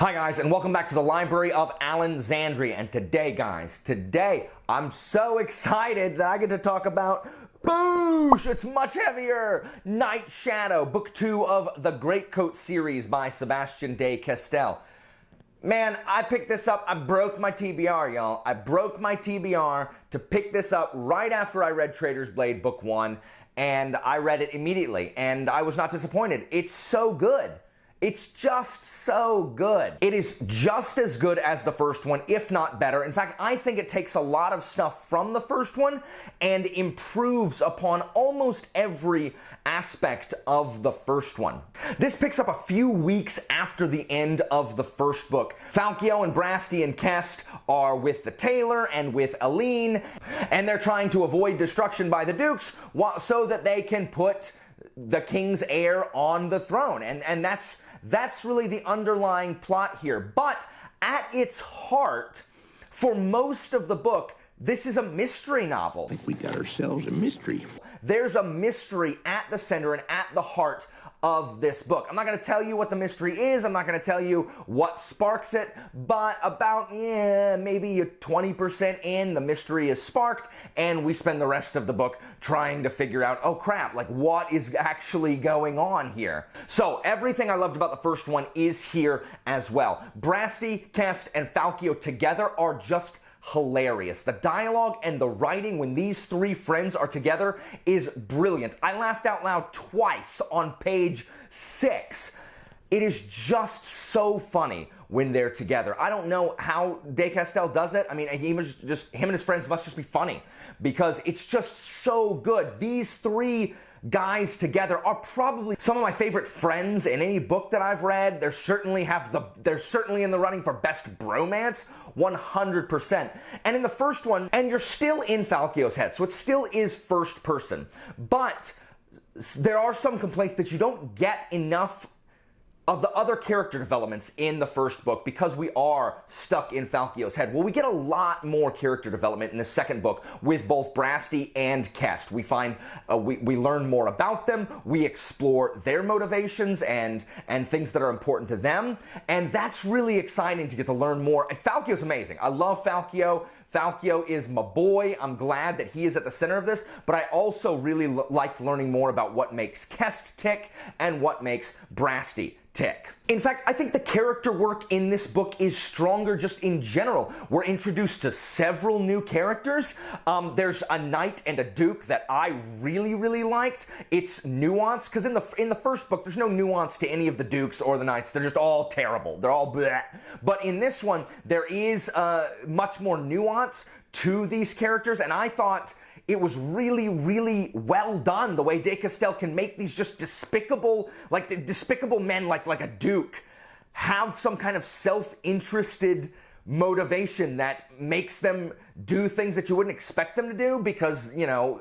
Hi guys, and welcome back to the Library of Alexandria. And today I'm so excited that I get to talk about Boosh! It's much heavier! Night Shadow, Book 2 of the Greatcoats series by Sebastien De Castell. Man, I picked this up, I broke my TBR, y'all. I broke my TBR to pick this up right after I read Traitor's Blade Book 1, and I read it immediately, and I was not disappointed. It's so good. It's just so good. It is just as good as the first one, if not better. In fact, I think it takes a lot of stuff from the first one and improves upon almost every aspect of the first one. This picks up a few weeks after the end of the first book. Falcio and Brasti and Kest are with the tailor and with Aline, and they're trying to avoid destruction by the dukes so that they can put the king's heir on the throne. And that's really the underlying plot here. But at its heart, for most of the book, this is a mystery novel. I think we got ourselves a mystery. There's a mystery at the center and at the heart of this book. I'm not going to tell you what the mystery is. I'm not going to tell you what sparks it, but about maybe 20% in, the mystery is sparked, and we spend the rest of the book trying to figure out, oh crap, like what is actually going on here? So everything I loved about the first one is here as well. Brasti, Kest, and Falcio together are just hilarious. The dialogue and the writing when these three friends are together is brilliant. I laughed out loud twice on page 6. It is just so funny when they're together. I don't know how De Castell does it. I mean, him and his friends must just be funny because it's just so good. These three guys together are probably some of my favorite friends in any book that I've read. They're certainly in the running for best bromance, 100%. And in the first one, and you're still in Falcio's head, so it still is first person, but there are some complaints that you don't get enough of the other character developments in the first book because we are stuck in Falcio's head. Well, we get a lot more character development in the second book with both Brasti and Kest. We find, we learn more about them, we explore their motivations and things that are important to them, and that's really exciting to get to learn more. And Falcio's amazing. I love Falcio. Falcio is my boy. I'm glad that he is at the center of this, but I also really liked learning more about what makes Kest tick and what makes Brasti tick. In fact, I think the character work in this book is stronger just in general. We're introduced to several new characters. There's a knight and a duke that I really liked. It's nuanced, because in the first book, there's no nuance to any of the dukes or the knights. They're just all terrible. They're all bleh. But in this one, there is much more nuance to these characters, and I thought it was really well done, the way De Castell can make these just despicable, like the despicable men like a duke have some kind of self-interested motivation that makes them do things that you wouldn't expect them to do because, you know,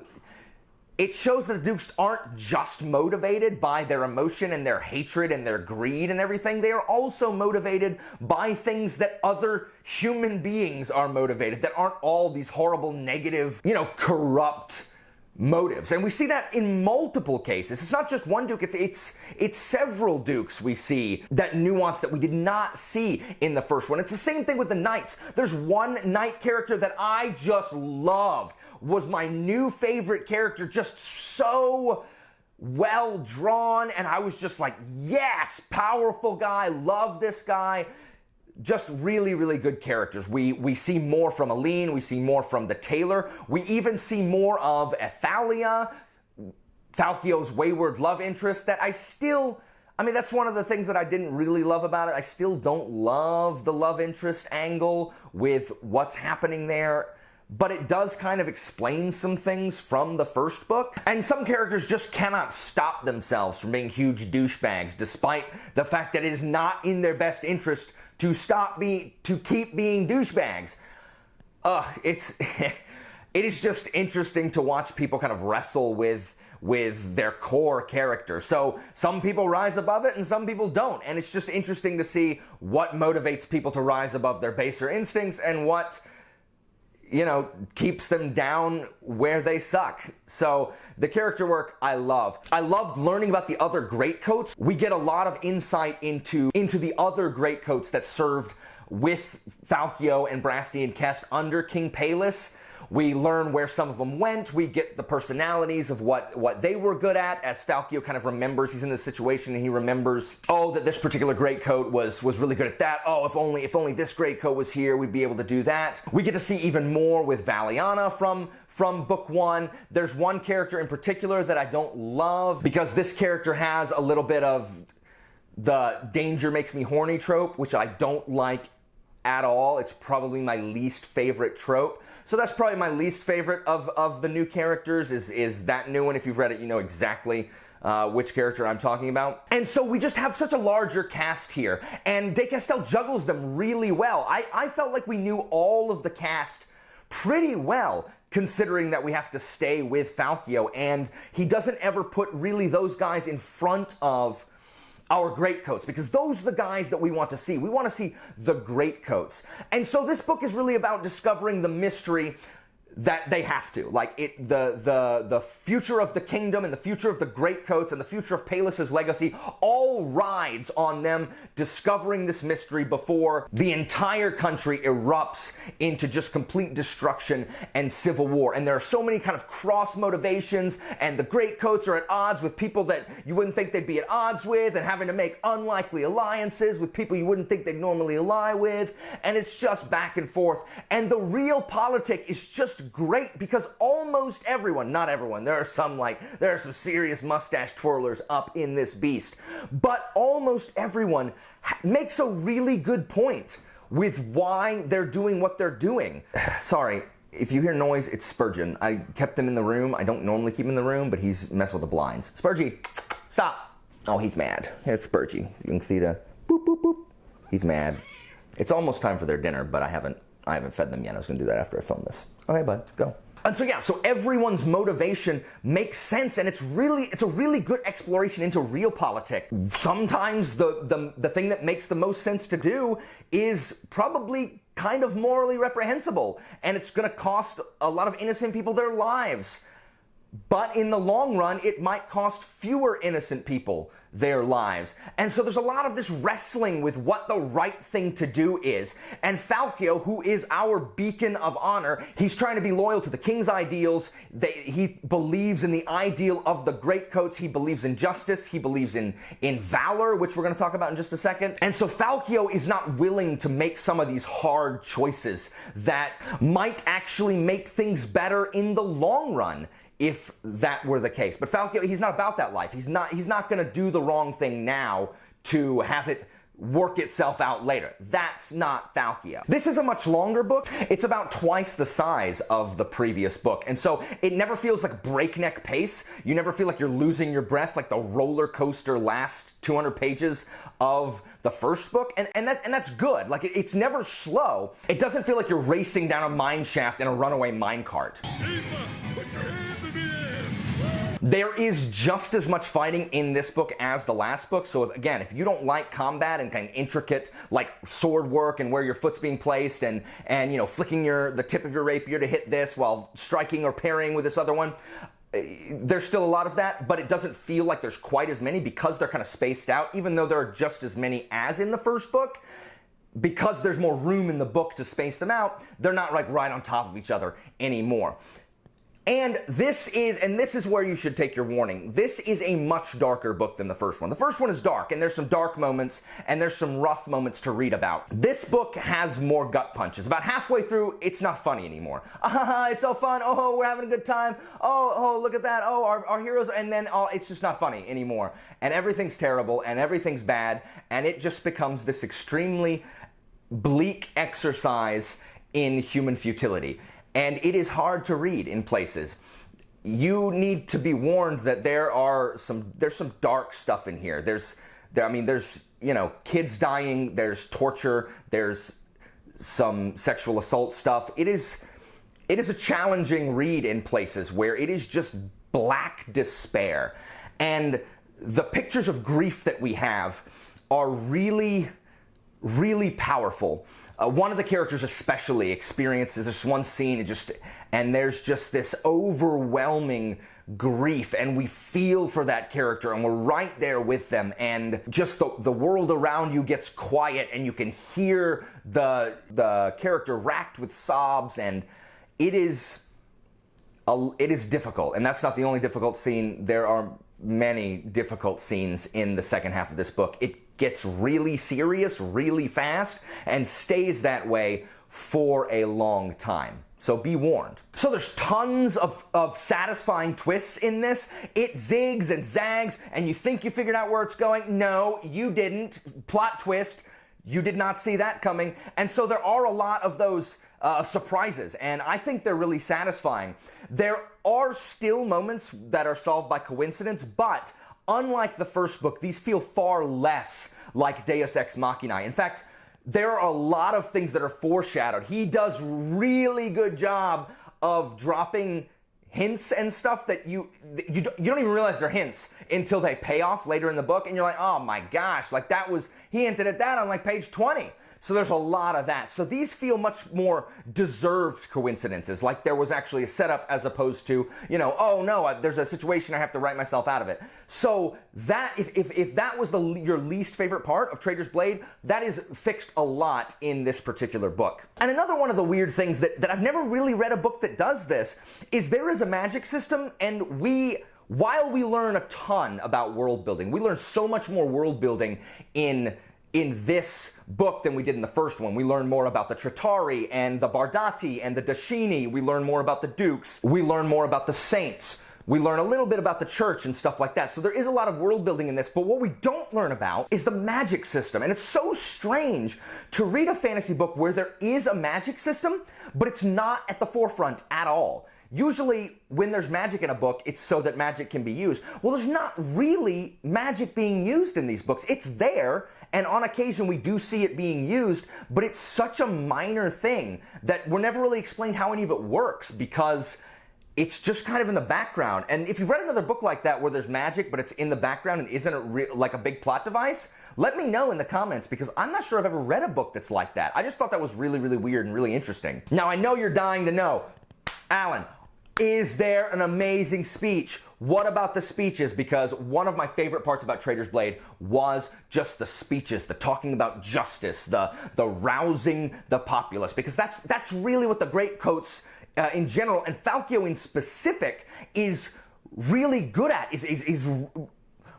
it shows that the dukes aren't just motivated by their emotion and their hatred and their greed and everything. They are also motivated by things that other human beings are motivated, that aren't all these horrible, negative, you know, corrupt motives. And we see that in multiple cases. It's not just one duke, it's several dukes we see that nuance that we did not see in the first one. It's the same thing with the knights. There's one knight character that I just loved, was my new favorite character, just so well drawn, and I was just like, yes, powerful guy, love this guy. Just really good characters. We see more from Aline, we see more from the tailor, we even see more of Athalia, Falcio's wayward love interest, that I mean, that's one of the things that I didn't really love about it. I still don't love the love interest angle with what's happening there, but it does kind of explain some things from the first book. And some characters just cannot stop themselves from being huge douchebags, despite the fact that it is not in their best interest to keep being douchebags. It is just interesting to watch people kind of wrestle with their core character. So some people rise above it and some people don't. And it's just interesting to see what motivates people to rise above their baser instincts and what keeps them down where they suck. So the character work I love. I loved learning about the other Greatcoats. We get a lot of insight into the other Greatcoats that served with Falcio and Brasti and Kest under King Palis. We learn where some of them went. We get the personalities of what they were good at, as Falcio kind of remembers. He's in this situation and he remembers, oh, that this particular Greatcoat was really good at that. Oh, if only this Greatcoat was here, we'd be able to do that. We get to see even more with Valiana from book one. There's one character in particular that I don't love, because this character has a little bit of the danger makes me horny trope, which I don't like at all. It's probably my least favorite trope. So that's probably my least favorite of the new characters is that new one. If you've read it, you know exactly which character I'm talking about. And so we just have such a larger cast here, and De Castell juggles them really well. I felt like we knew all of the cast pretty well, considering that we have to stay with Falcio, and he doesn't ever put really those guys in front of our Greatcoats, because those are the guys that we want to see. We want to see the Greatcoats. And so this book is really about discovering the mystery that they have to. Like, the future of the kingdom and the future of the Greatcoats and the future of Palis's legacy all rides on them discovering this mystery before the entire country erupts into just complete destruction and civil war. And there are so many kind of cross motivations, and the Greatcoats are at odds with people that you wouldn't think they'd be at odds with, and having to make unlikely alliances with people you wouldn't think they'd normally ally with, and it's just back and forth. And the real politic is just great, because almost everyone, not everyone, there are some serious mustache twirlers up in this beast, but almost everyone makes a really good point with why they're doing what they're doing. Sorry, if you hear noise, it's Spurgeon. I kept him in the room. I don't normally keep him in the room, but he's messing with the blinds. Spurgie, stop. Oh, he's mad. Here's Spurgie. You can see the boop, boop, boop. He's mad. It's almost time for their dinner, but I haven't fed them yet. I was going to do that after I film this. Okay, bud, go. And so, yeah, so everyone's motivation makes sense, and it's a really good exploration into realpolitik. Sometimes the thing that makes the most sense to do is probably kind of morally reprehensible, and it's going to cost a lot of innocent people their lives. But in the long run, it might cost fewer innocent people their lives. And so there's a lot of this wrestling with what the right thing to do is. And Falcio, who is our beacon of honor, he's trying to be loyal to the king's ideals. He believes in the ideal of the Greatcoats. He believes in justice. He believes in valor, which we're going to talk about in just a second. And so Falcio is not willing to make some of these hard choices that might actually make things better in the long run, if that were the case. But Falcio, he's not about that life. He's not going to do the wrong thing now to have it work itself out later. That's not Falcio. This is a much longer book. It's about twice the size of the previous book, and so it never feels like breakneck pace. You never feel like you're losing your breath like the roller coaster last 200 pages of the first book, and that's good. Like, it's never slow. It doesn't feel like you're racing down a mine shaft in a runaway minecart. There is just as much fighting in this book as the last book, so again, if you don't like combat and kind of intricate, like, sword work and where your foot's being placed and you know, flicking the tip of your rapier to hit this while striking or parrying with this other one, there's still a lot of that, but it doesn't feel like there's quite as many because they're kind of spaced out, even though there are just as many as in the first book. Because there's more room in the book to space them out, they're not like right on top of each other anymore. And this is where you should take your warning. This is a much darker book than the first one. The first one is dark, and there's some dark moments, and there's some rough moments to read about. This book has more gut punches. About halfway through, it's not funny anymore. It's so fun. Oh, we're having a good time. Oh, look at that. Oh, our heroes. And then, it's just not funny anymore. And everything's terrible, and everything's bad, and it just becomes this extremely bleak exercise in human futility. And it is hard to read in places. You need to be warned that there's some dark stuff in here. There's you know, kids dying, there's torture, there's some sexual assault stuff. It is a challenging read in places where it is just black despair. And the pictures of grief that we have are really really powerful. One of the characters especially experiences this one scene, and there's just this overwhelming grief, and we feel for that character, and we're right there with them, and just the world around you gets quiet, and you can hear the character racked with sobs, and it is difficult. And that's not the only difficult scene. There are many difficult scenes in the second half of this book. It gets really serious really fast and stays that way for a long time. So be warned. So there's tons of satisfying twists in this. It zigs and zags, and you think you figured out where it's going. No, you didn't. Plot twist. You did not see that coming. And so there are a lot of those surprises, and I think they're really satisfying. There are still moments that are solved by coincidence, but unlike the first book, these feel far less like Deus Ex Machina. In fact, there are a lot of things that are foreshadowed. He does really good job of dropping hints and stuff that you don't even realize they're hints until they pay off later in the book, and you're like, oh my gosh, like he hinted at that on like page 20. So there's a lot of that. So these feel much more deserved coincidences, like there was actually a setup as opposed to, oh no, there's a situation, I have to write myself out of it. So that, if that was your least favorite part of Traitor's Blade, that is fixed a lot in this particular book. And another one of the weird things that I've never really read a book that does this is there is a magic system, and while we learn a ton about world building, we learn so much more world building in this book than we did in the first one. We learn more about the Tritari and the Bardati and the Dashini. We learn more about the Dukes. We learn more about the Saints. We learn a little bit about the church and stuff like that. So there is a lot of world building in this, but what we don't learn about is the magic system. And it's so strange to read a fantasy book where there is a magic system, but it's not at the forefront at all. Usually, when there's magic in a book, it's so that magic can be used. Well, there's not really magic being used in these books. It's there, and on occasion we do see it being used, but it's such a minor thing that we're never really explained how any of it works, because it's just kind of in the background. And if you've read another book like that where there's magic, but it's in the background and isn't like a big plot device, let me know in the comments, because I'm not sure I've ever read a book that's like that. I just thought that was really, really weird and really interesting. Now, I know you're dying to know, Alan, is there an amazing speech? What about the speeches? Because one of my favorite parts about Traitor's Blade was just the speeches, the talking about justice, the rousing the populace, because that's really what the Greatcoats in general, and Falcio in specific, is really good at, is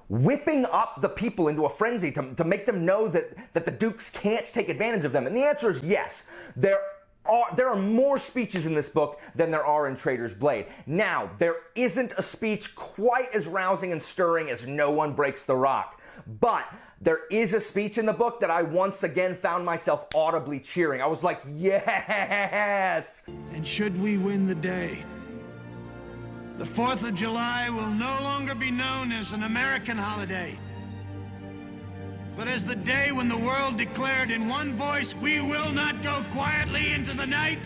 whipping up the people into a frenzy to make them know that the Dukes can't take advantage of them. And the answer is yes. There are more speeches in this book than there are in Traitor's Blade. Now, there isn't a speech quite as rousing and stirring as No One Breaks the Rock, but there is a speech in the book that I once again found myself audibly cheering. I was like, yes! And should we win the day, the 4th of July will no longer be known as an American holiday, but as the day when the world declared in one voice, we will not go quietly into the night.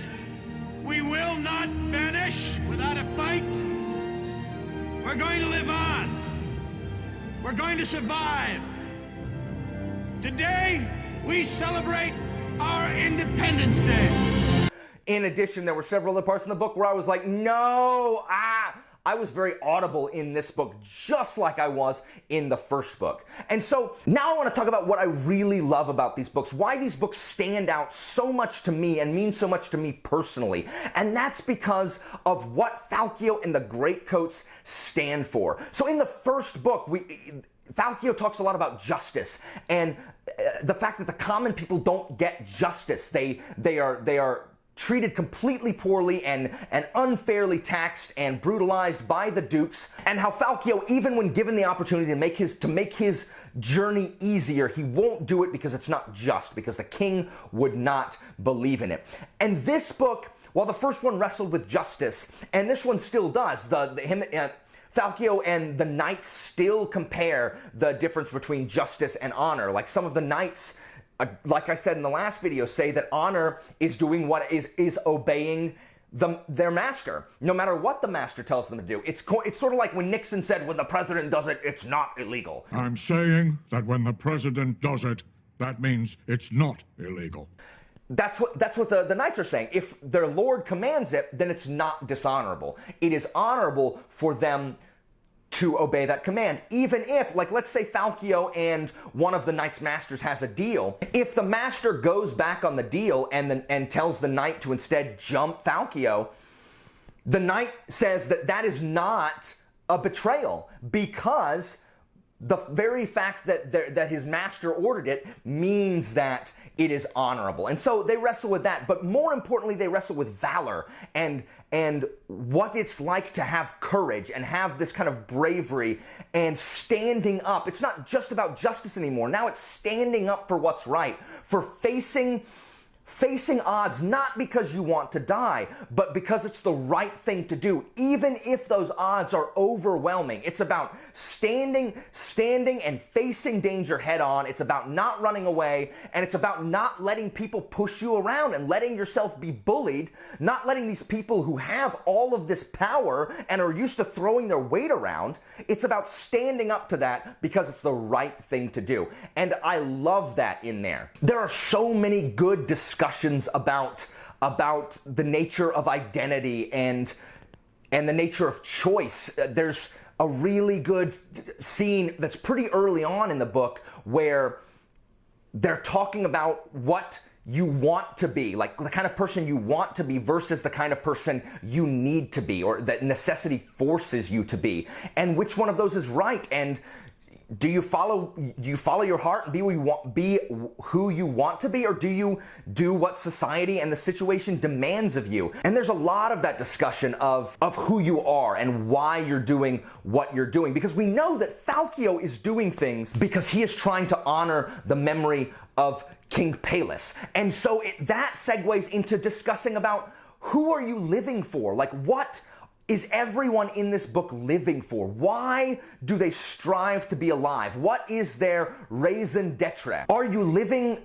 We will not vanish without a fight. We're going to live on. We're going to survive. Today, we celebrate our Independence Day. In addition, there were several other parts in the book where I was like, no, I was very audible in this book, just like I was in the first book. And so now I want to talk about what I really love about these books, why these books stand out so much to me and mean so much to me personally. And that's because of what Falcio and the Greatcoats stand for. So in the first book, Falcio talks a lot about justice and the fact that the common people don't get justice. They are treated completely poorly and unfairly taxed and brutalized by the Dukes, and how Falcio, even when given the opportunity to make his journey easier, he won't do it because it's not just, because the king would not believe in it. And this book, while the first one wrestled with justice, and this one still does, Falcio and the knights still compare the difference between justice and honor. Like some of the knights, like I said in the last video, say that honor is doing what is obeying their master, no matter what the master tells them to do. It's sort of like when Nixon said, when the president does it, it's not illegal. I'm saying that when the president does it, That means it's not illegal. That's what the knights are saying. If their lord commands it, then it's not dishonorable. It is honorable for them to obey that command. Even if, like, let's say Falcio and one of the knight's masters has a deal. If the master goes back on the deal and tells the knight to instead jump Falcio, the knight says that is not a betrayal, because the very fact that his master ordered it means that it is honorable. And so they wrestle with that, but more importantly, they wrestle with valor and what it's like to have courage and have this kind of bravery and standing up. It's not just about justice anymore. Now it's standing up for what's right, for facing odds, not because you want to die, but because it's the right thing to do, even if those odds are overwhelming. It's about standing and facing danger head on. It's about not running away, and it's about not letting people push you around and letting yourself be bullied, not letting these people who have all of this power and are used to throwing their weight around. It's about standing up to that because it's the right thing to do. And I love that in there. There are so many good discussions about the nature of identity and the nature of choice. There's a really good scene that's pretty early on in the book where they're talking about what you want to be, like the kind of person you want to be versus the kind of person you need to be, or that necessity forces you to be, and which one of those is right. And do you follow your heart and be who you want to be, or do you do what society and the situation demands of you? And there's a lot of that discussion of who you are and why you're doing what you're doing, because we know that Falcio is doing things because he is trying to honor the memory of King Palus. And so that segues into discussing about who are you living for? Like, what is everyone in this book living for? Why do they strive to be alive? What is their raison d'etre? Are you living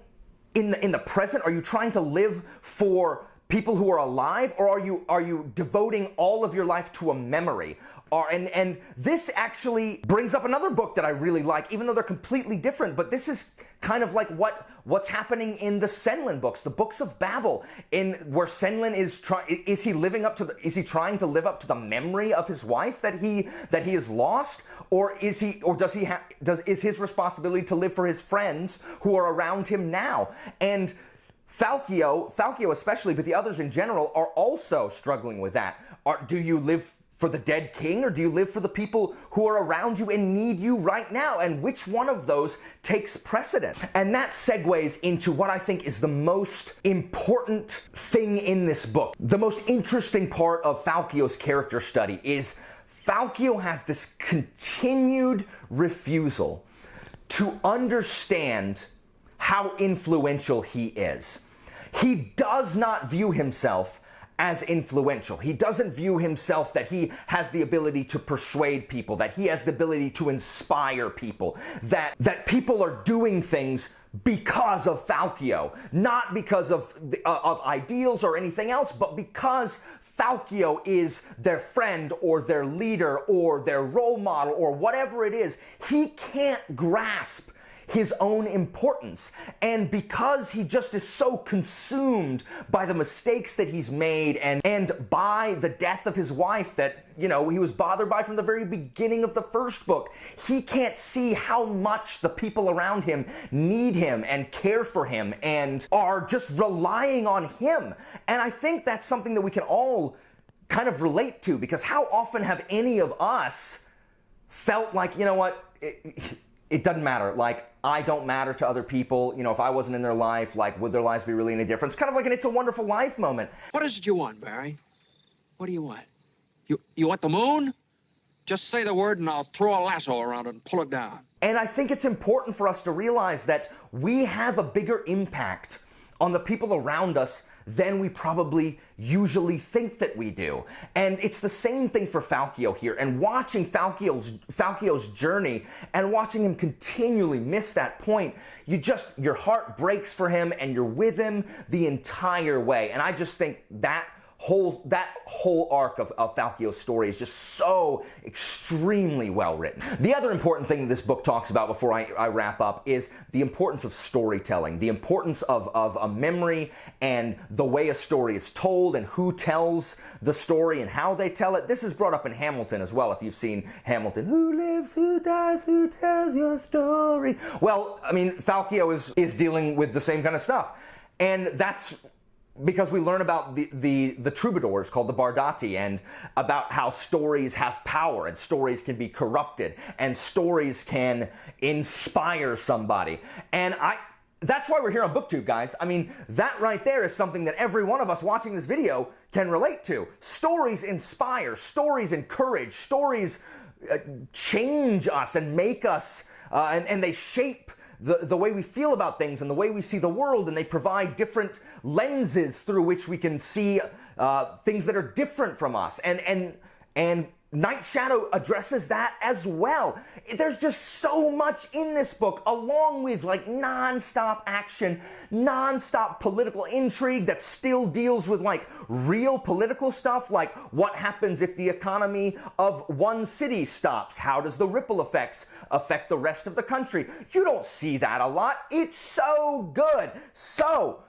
in the present? Are you trying to live for people who are alive, or are you devoting all of your life to a memory? And this actually brings up another book that I really like, even though they're completely different, but this is kind of like what's happening in the Senlin books, the books of Babel, in where Senlin is he trying to live up to the memory of his wife that he has lost, or is his responsibility to live for his friends who are around him now? And Falcio especially, but the others in general, are also struggling with that. Do you live for the dead king, or do you live for the people who are around you and need you right now? And which one of those takes precedent? And that segues into what I think is the most important thing in this book. The most interesting part of Falcio's character study is Falcio has this continued refusal to understand how influential he is. He does not view himself as influential. He doesn't view himself that he has the ability to persuade people, that he has the ability to inspire people, that people are doing things because of Falcio, not because of ideals or anything else, but because Falcio is their friend or their leader or their role model or whatever it is. He can't grasp his own importance. And because he just is so consumed by the mistakes that he's made and by the death of his wife that, he was bothered by from the very beginning of the first book, he can't see how much the people around him need him and care for him and are just relying on him. And I think that's something that we can all kind of relate to, because how often have any of us felt like, it doesn't matter. Like, I don't matter to other people. If I wasn't in their life, like, would their lives be really any different? It's kind of like an It's a Wonderful Life moment. What is it you want, Barry? What do you want? You want the moon? Just say the word and I'll throw a lasso around it and pull it down. And I think it's important for us to realize that we have a bigger impact on the people around us than we probably usually think that we do. And it's the same thing for Falcio here. And watching Falcio's journey and watching him continually miss that point, your heart breaks for him and you're with him the entire way. And I just think that whole arc of Falkio's story is just so extremely well written. The other important thing that this book talks about before I wrap up is the importance of storytelling, the importance of a memory and the way a story is told and who tells the story and how they tell it. This is brought up in Hamilton as well, if you've seen Hamilton. Who lives, who dies, who tells your story? Well, I mean, Falkio is dealing with the same kind of stuff. And that's because we learn about the troubadours called the Bardati, and about how stories have power and stories can be corrupted and stories can inspire somebody. And that's why we're here on BookTube, guys. I mean, that right there is something that every one of us watching this video can relate to. Stories inspire, stories encourage, stories change us and make us, and they shape the way we feel about things and the way we see the world, and they provide different lenses through which we can see things that are different from us. And Night Shadow addresses that as well. There's just so much in this book, along with like non-stop action, non-stop political intrigue that still deals with like real political stuff, like what happens if the economy of one city stops? How does the ripple effects affect the rest of the country? You don't see that a lot. It's so good. So,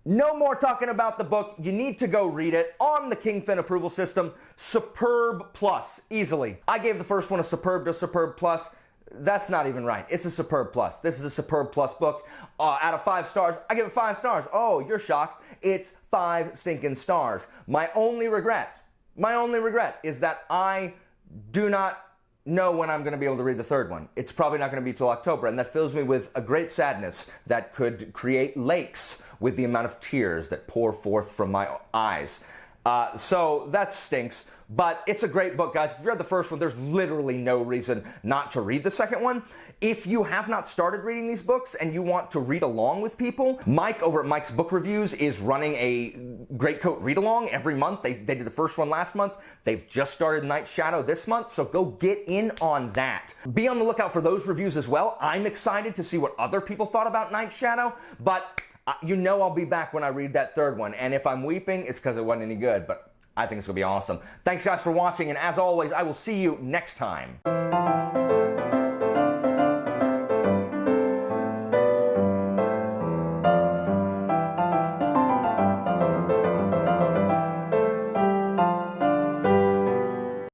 no more talking about the book. You need to go read it on the Kingfin approval system. Superb plus, easily. I gave the first one a superb to superb plus. That's not even right. It's a superb plus. This is a superb plus book. Out of 5 stars, I give it 5 stars. Oh, you're shocked. It's 5 stinking stars. My only regret is that I do not know when I'm going to be able to read the third one. It's probably not going to be till October, and that fills me with a great sadness that could create lakes with the amount of tears that pour forth from my eyes. So that stinks, but it's a great book, guys. If you read the first one, there's literally no reason not to read the second one. If you have not started reading these books and you want to read along with people, Mike over at Mike's Book Reviews is running a Greatcoat read-along every month. They did the first one last month. They've just started Night Shadow this month, so go get in on that. Be on the lookout for those reviews as well. I'm excited to see what other people thought about Night Shadow, but you know I'll be back when I read that third one, and if I'm weeping, it's because it wasn't any good, but I think it's going to be awesome. Thanks, guys, for watching, and as always, I will see you next time.